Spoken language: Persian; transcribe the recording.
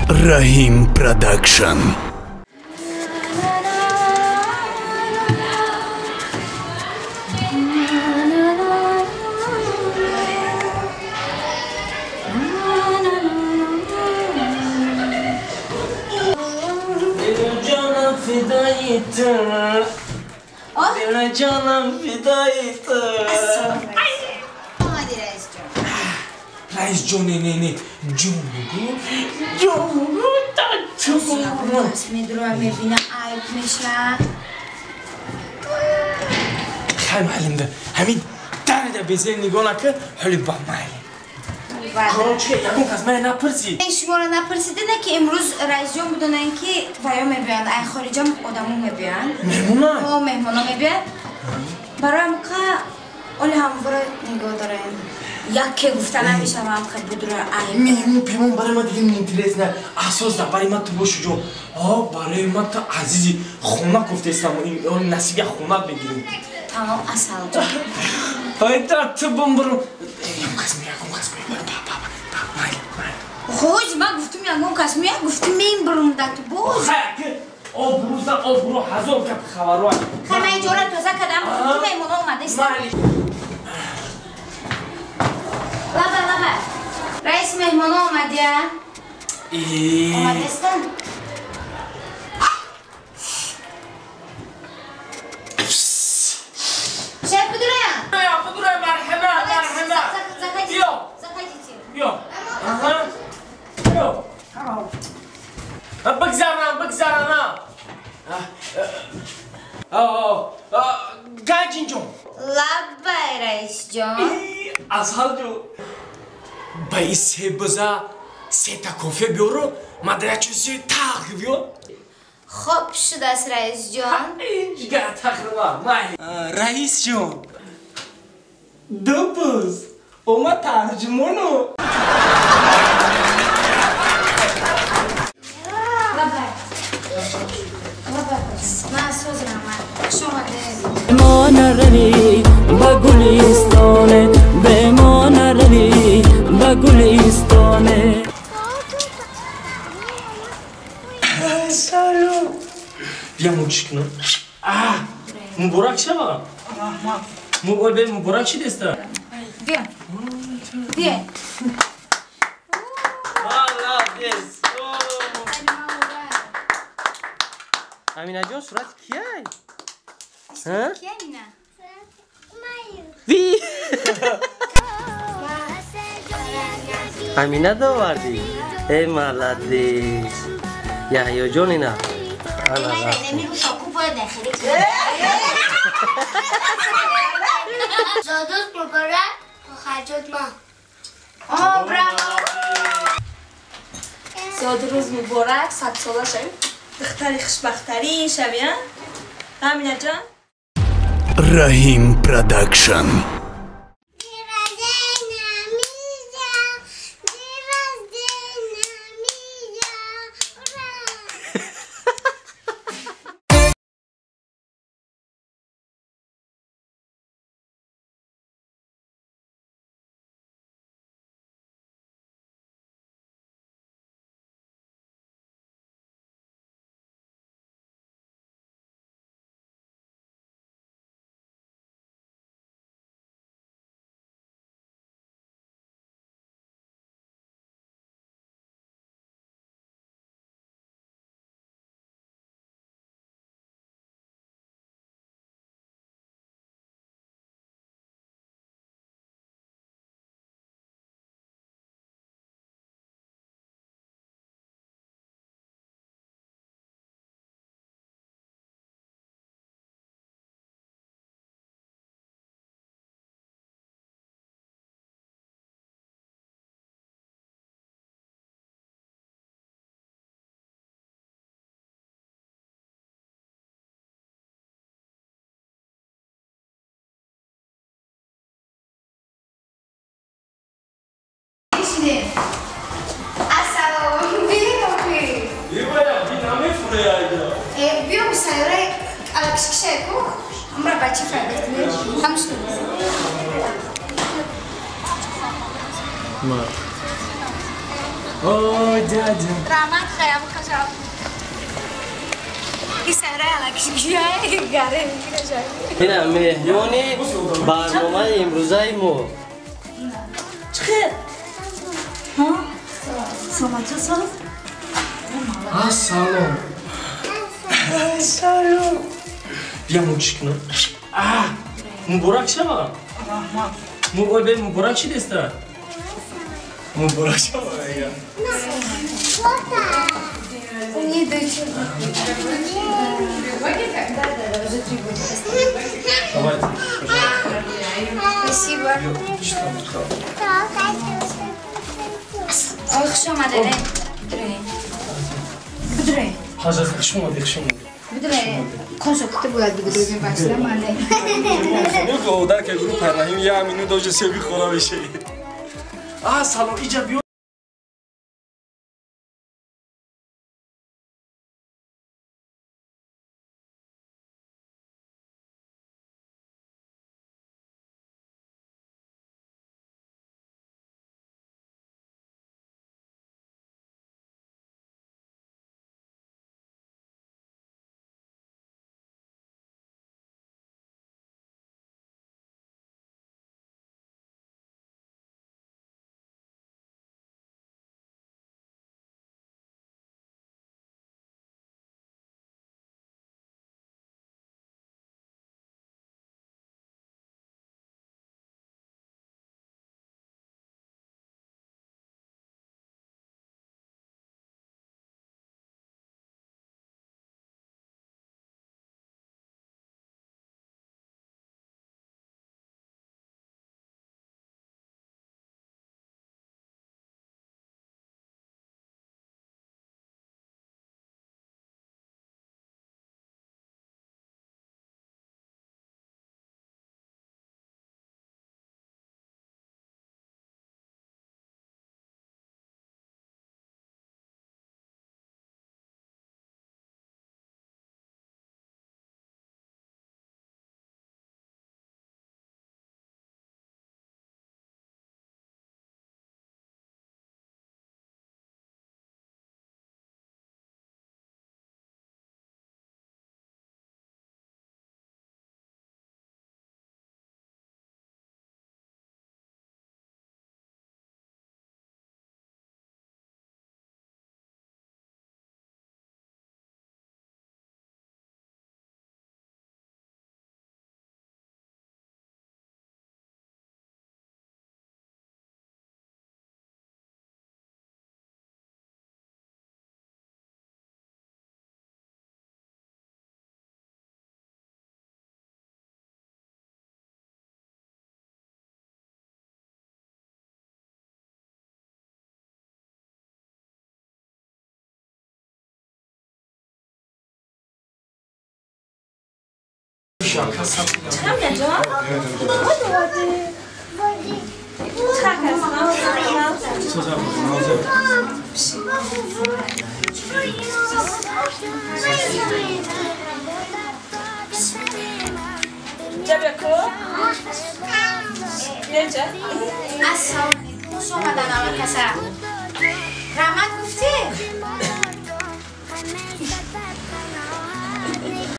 Rahim Production. Dile canım fidaydı. Hadi reis John. Reis John ne? John da çok. Kasmi dura mebine ayıpmışlar. Hem halimde. Hamid derede bezen nigonakı hali bakmayalım. Koroçke yakın kasmaya ne yapırsın? شما را نپرسیدین که امروز رئیس جان بدونن که ویا میبیان ای خارجی هم آدمو میبیان مهمونا؟ آه مهمونا میبیان برای موقع اولی هم برای نگاه دارن یک که گفتن همیشه هم که بدون ای مهمون پیمان برای ما دیگه نیتریز نه اساس نه برای ما تو باشو جون برای ما تا عزیزی خونه گفته استم اون نصیب خونه بگیریم تمام اصل جان های تا تو برو خوش ما گفتم یکم کسمیه گفتم میم برم داد تو بوز برو هزار کپ خبرو خیلی من اینجا را توزه کردم تو میمونه اومده استم لبه رئیس مهمانه اومده اومده استم شاید بدونه مرحبا بیا بگذارم گاجین جون لبه رئیس جان ازحال جو بایی سه بزا سه تا کافه بیارو مدره چیزی تاق بیار خوب شده است رئیس جان اینجا تقریبا رئیس جون دو بز اوما ترجمونو بمان روی با گلستانه سلام بیا موچیک نو مبارک شما مبارک چی دسته بیا امینه جان صورت کیه؟ کی امینه؟ وی امینه داوردی ای ملدیس یحیی جان اینا نمیرو شاکو باید نخیلی زادوز مبارک خرجات ما براو زاد روز مبارک 100 ساله شویم دختری خوشبختری شویم امینه جان Rahim Production. بیا مسایره الکش کشیکو همراه بچه فرقت همش اوه دادا رحمت خیام خشم این سهره علکشی های گره میگیره شاید اینا مهمونی برنامه امروزه ما چخیر؟ ها؟ سلامت سلام سلام سلام بیا موچیک نو مبارک شما مبارک چی دسته؟ مبارک شما Nie dojdzie. Спасибо. Ой, خوش آمده. بدره. حاجت خوش اومدی خوش اومدی. بدره. کنسرت باید بگذاریم بچه‌ها من. خیلی گوده که گروه پرنهیم یه همینو دوجه سیبی خورا بشه. سلام ایجا بیو. چقدر میاد؟ خوش آمدن آقا کسر رحمت